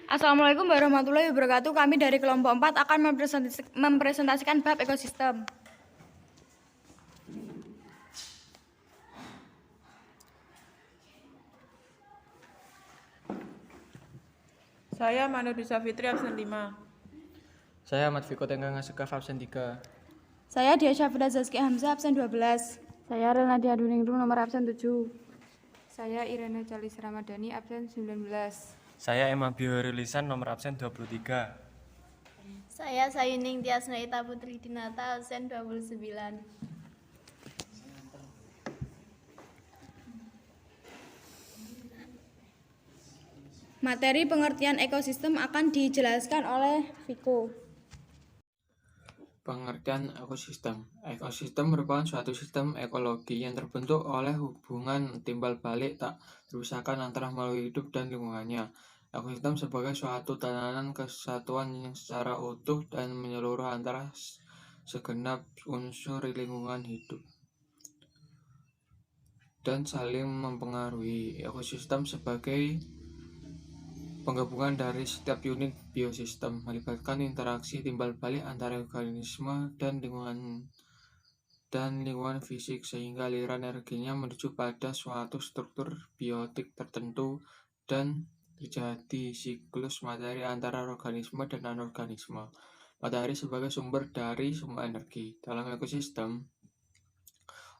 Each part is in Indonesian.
Assalamualaikum warahmatullahi wabarakatuh. Kami dari kelompok 4 akan mempresentasikan bab ekosistem. Saya Manudisa Fitri, absen 5. Saya Ahmad Fiko Tenggang Sekaf, absen 3. Saya Dia Syafida Zazki Hamzah, absen 12. Saya Relnadia Duningrum, nomor absen 7. Saya Irene Calis Ramadhani, absen 19. Saya Emma Biorilisan, nomor absen 23. Saya Sayuning Tias Naita Putri Dinata, absen 29. Materi pengertian ekosistem akan dijelaskan oleh Viko. Pengertian ekosistem. Ekosistem merupakan suatu sistem ekologi yang terbentuk oleh hubungan timbal balik tak terpisahkan antara makhluk hidup dan lingkungannya. Ekosistem sebagai suatu tatanan kesatuan yang secara utuh dan menyeluruh antara segenap unsur lingkungan hidup dan saling mempengaruhi. Ekosistem sebagai penggabungan dari setiap unit biosistem, melibatkan interaksi timbal balik antara organisme dan lingkungan fisik, sehingga aliran energinya menuju pada suatu struktur biotik tertentu dan terjadi siklus materi antara organisme dan anorganisme. Materi sebagai sumber dari semua energi. Dalam ekosistem,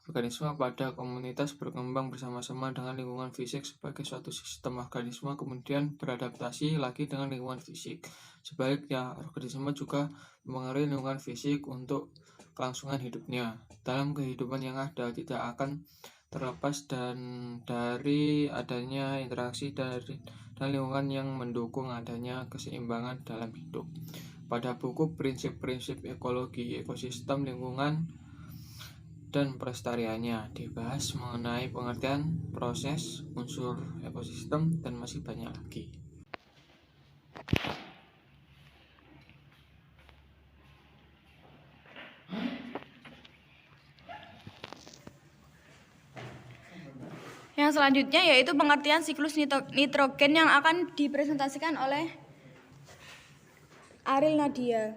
organisme pada komunitas berkembang bersama-sama dengan lingkungan fisik sebagai suatu sistem organisme, kemudian beradaptasi lagi dengan lingkungan fisik. Sebaliknya, organisme juga mempengaruhi lingkungan fisik untuk kelangsungan hidupnya. Dalam kehidupan yang ada, tidak akan terlepas dari adanya interaksi dan lingkungan yang mendukung adanya keseimbangan dalam hidup. Pada buku Prinsip-prinsip Ekologi Ekosistem Lingkungan dan Pelestariannya dibahas mengenai pengertian proses unsur ekosistem dan masih banyak lagi. Yang selanjutnya yaitu pengertian siklus nitrogen yang akan dipresentasikan oleh Aril Nadia.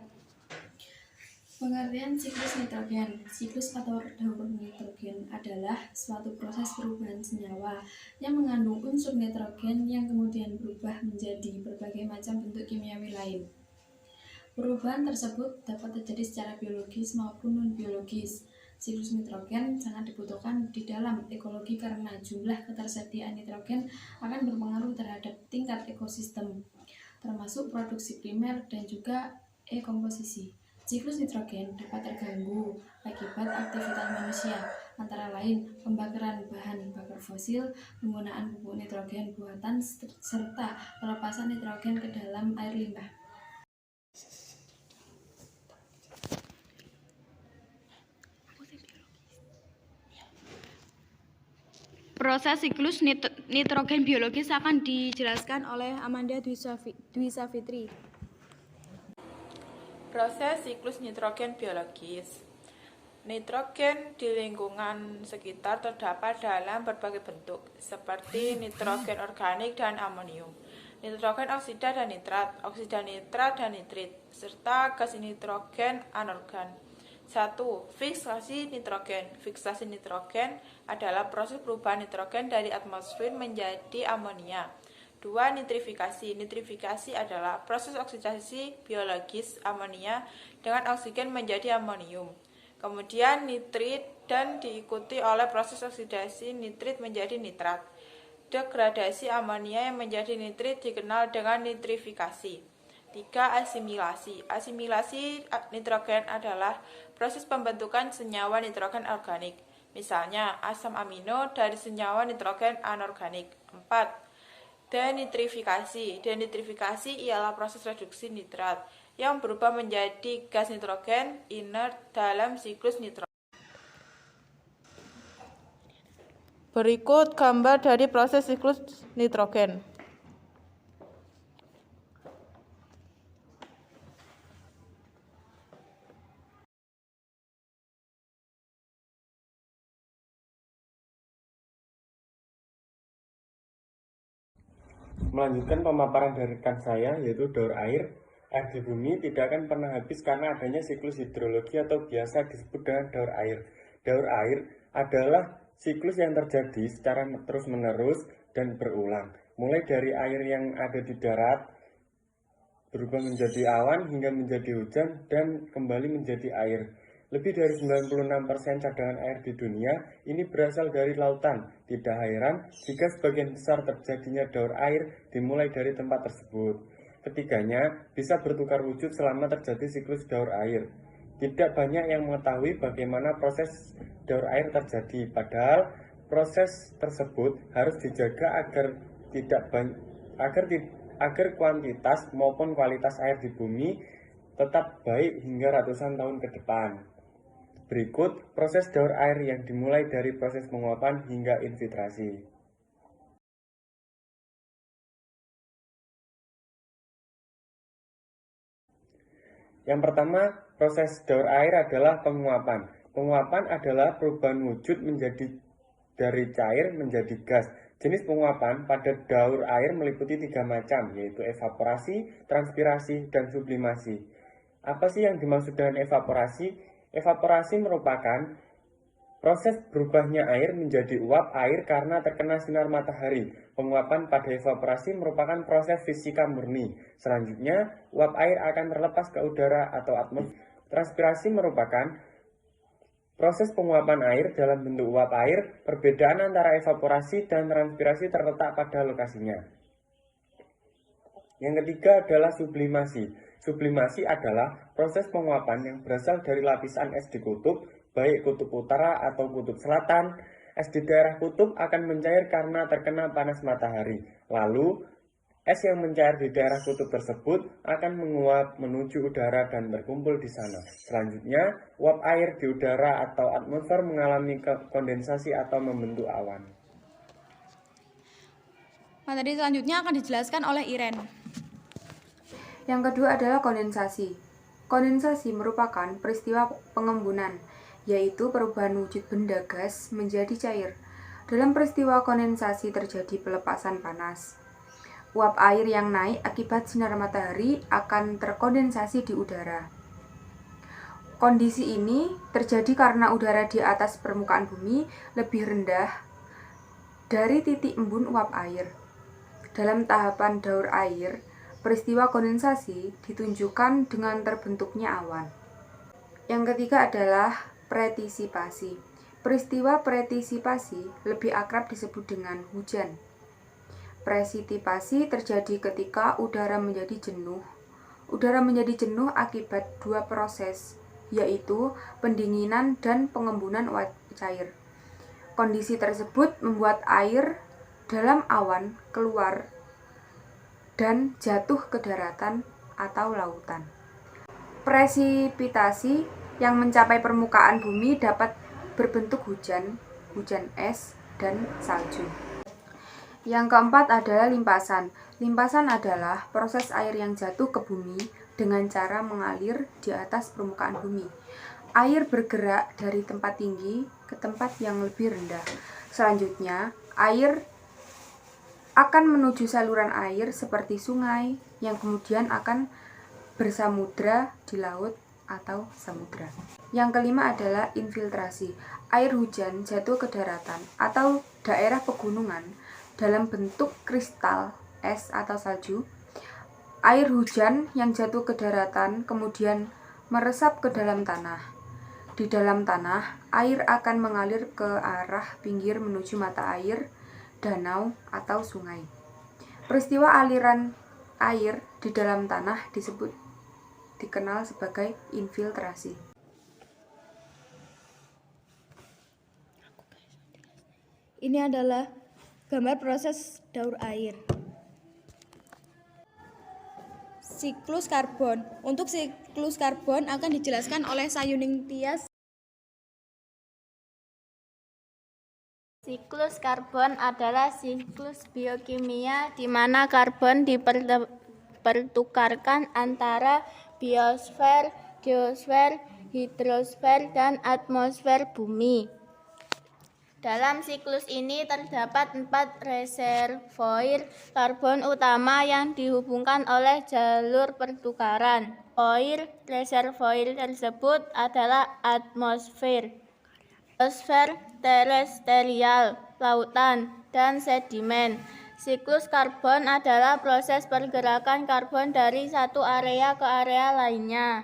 Pengertian siklus nitrogen. Siklus atau daur nitrogen adalah suatu proses perubahan senyawa yang mengandung unsur nitrogen yang kemudian berubah menjadi berbagai macam bentuk kimiawi lain. Perubahan tersebut dapat terjadi secara biologis maupun non-biologis. Siklus nitrogen sangat dibutuhkan di dalam ekologi karena jumlah ketersediaan nitrogen akan berpengaruh terhadap tingkat ekosistem, termasuk produksi primer dan juga komposisi. Siklus nitrogen dapat terganggu akibat aktivitas manusia, antara lain pembakaran bahan bakar fosil, penggunaan pupuk nitrogen buatan, serta pelepasan nitrogen ke dalam air limbah. Proses siklus nitrogen biologis akan dijelaskan oleh Amanda Dwi Savitri. Proses siklus nitrogen biologis. Nitrogen di lingkungan sekitar terdapat dalam berbagai bentuk, seperti nitrogen organik dan amonium, nitrogen oksida dan nitrat dan nitrit, serta gas nitrogen anorgan. 1. Fiksasi nitrogen. Fiksasi nitrogen adalah proses perubahan nitrogen dari atmosfer menjadi amonia. 2. Nitrifikasi. Nitrifikasi adalah proses oksidasi biologis amonia dengan oksigen menjadi amonium. Kemudian nitrit dan diikuti oleh proses oksidasi nitrit menjadi nitrat. Degradasi amonia yang menjadi nitrit dikenal dengan nitrifikasi. 3. Asimilasi. Asimilasi nitrogen adalah proses pembentukan senyawa nitrogen organik, misalnya asam amino dari senyawa nitrogen anorganik. 4. Denitrifikasi. Denitrifikasi ialah proses reduksi nitrat yang berubah menjadi gas nitrogen inert dalam siklus nitrogen. Berikut gambar dari proses siklus nitrogen. Melanjutkan pemaparan dari rekan saya, yaitu daur air. Air di bumi tidak akan pernah habis karena adanya siklus hidrologi atau biasa disebut dengan daur air. Daur air adalah siklus yang terjadi secara terus-menerus dan berulang. Mulai dari air yang ada di darat, berubah menjadi awan hingga menjadi hujan dan kembali menjadi air. Lebih dari 96% cadangan air di dunia ini berasal dari lautan. Tidak heran jika sebagian besar terjadinya daur air dimulai dari tempat tersebut. Ketiganya bisa bertukar wujud selama terjadi siklus daur air. Tidak banyak yang mengetahui bagaimana proses daur air terjadi, padahal proses tersebut harus dijaga agar kuantitas maupun kualitas air di bumi tetap baik hingga ratusan tahun ke depan. Berikut proses daur air yang dimulai dari proses penguapan hingga infiltrasi. Yang pertama, proses daur air adalah penguapan. Penguapan adalah perubahan wujud dari cair menjadi gas. Jenis penguapan pada daur air meliputi 3 macam, yaitu evaporasi, transpirasi, dan sublimasi. Apa sih yang dimaksud dengan evaporasi? Evaporasi merupakan proses berubahnya air menjadi uap air karena terkena sinar matahari. Penguapan pada evaporasi merupakan proses fisika murni. Selanjutnya, uap air akan terlepas ke udara atau atmosfer. Transpirasi merupakan proses penguapan air dalam bentuk uap air. Perbedaan antara evaporasi dan transpirasi terletak pada lokasinya. Yang ketiga adalah sublimasi. Sublimasi adalah proses penguapan yang berasal dari lapisan es di kutub, baik kutub utara atau kutub selatan. Es di daerah kutub akan mencair karena terkena panas matahari. Lalu, es yang mencair di daerah kutub tersebut akan menguap menuju udara dan berkumpul di sana. Selanjutnya, uap air di udara atau atmosfer mengalami kondensasi atau membentuk awan. Materi selanjutnya akan dijelaskan oleh Iren. Yang kedua adalah kondensasi. Kondensasi merupakan peristiwa pengembunan, yaitu perubahan wujud benda gas menjadi cair. Dalam peristiwa kondensasi terjadi pelepasan panas. Uap air yang naik akibat sinar matahari akan terkondensasi di udara. Kondisi ini terjadi karena udara di atas permukaan bumi lebih rendah dari titik embun uap air. Dalam tahapan daur air, peristiwa kondensasi ditunjukkan dengan terbentuknya awan. Yang ketiga adalah pretisipasi. Peristiwa pretisipasi lebih akrab disebut dengan hujan. Presitipasi terjadi ketika udara menjadi jenuh. Udara menjadi jenuh akibat 2 proses, yaitu pendinginan dan pengembunan uap cair. Kondisi tersebut membuat air dalam awan keluar dan jatuh ke daratan atau lautan. Presipitasi yang mencapai permukaan bumi dapat berbentuk hujan, hujan es, dan salju. Yang keempat adalah limpasan. Limpasan adalah proses air yang jatuh ke bumi dengan cara mengalir di atas permukaan bumi. Air bergerak dari tempat tinggi ke tempat yang lebih rendah. Selanjutnya, air akan menuju saluran air seperti sungai yang kemudian akan bersamudra di laut atau samudra. Yang kelima adalah infiltrasi. Air hujan jatuh ke daratan atau daerah pegunungan dalam bentuk kristal, es atau salju. Air hujan yang jatuh ke daratan kemudian meresap ke dalam tanah. Di dalam tanah, air akan mengalir ke arah pinggir menuju mata air, danau atau sungai. Peristiwa aliran air di dalam tanah dikenal sebagai infiltrasi. Ini adalah gambar proses daur air. Siklus karbon. Untuk siklus karbon akan dijelaskan oleh Sayuning Tias. Siklus karbon adalah siklus biokimia di mana karbon dipertukarkan antara biosfer, geosfer, hidrosfer, dan atmosfer bumi. Dalam siklus ini terdapat 4 reservoir karbon utama yang dihubungkan oleh jalur pertukaran. Reservoir tersebut adalah atmosfer, biosfer terestrial, lautan, dan sedimen. Siklus karbon adalah proses pergerakan karbon dari satu area ke area lainnya.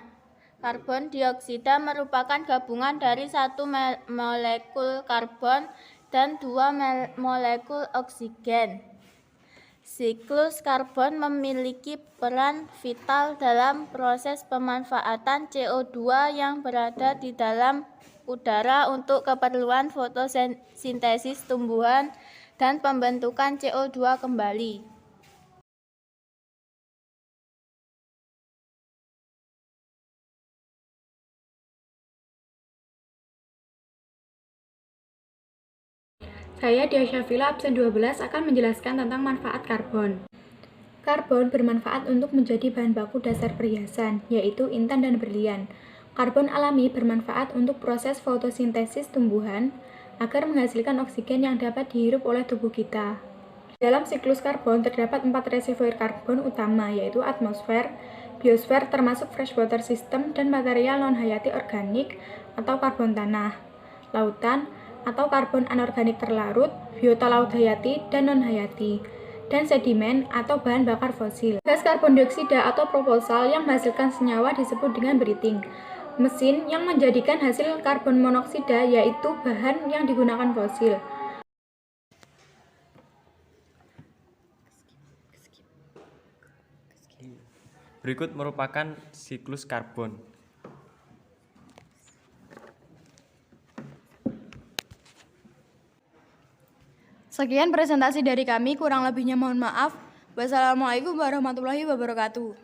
Karbon dioksida merupakan gabungan dari satu molekul karbon dan 2 molekul oksigen. Siklus karbon memiliki peran vital dalam proses pemanfaatan CO2 yang berada di dalam udara untuk keperluan fotosintesis tumbuhan dan pembentukan CO2 kembali. Saya Dia Syafila, absen 12, akan menjelaskan tentang manfaat karbon. Karbon bermanfaat untuk menjadi bahan baku dasar perhiasan, yaitu intan dan berlian. Karbon alami bermanfaat untuk proses fotosintesis tumbuhan agar menghasilkan oksigen yang dapat dihirup oleh tubuh kita. Dalam siklus karbon terdapat 4 reservoir karbon utama, yaitu atmosfer, biosfer termasuk freshwater system, dan material non-hayati organik atau karbon tanah, lautan atau karbon anorganik terlarut, biota laut hayati dan non-hayati, dan sedimen atau bahan bakar fosil. Gas karbon dioksida atau proposal yang menghasilkan senyawa disebut dengan breathing. Mesin yang menjadikan hasil karbon monoksida yaitu bahan yang digunakan fosil. Berikut merupakan siklus karbon. Sekian presentasi dari kami, kurang lebihnya mohon maaf. Wassalamualaikum warahmatullahi wabarakatuh.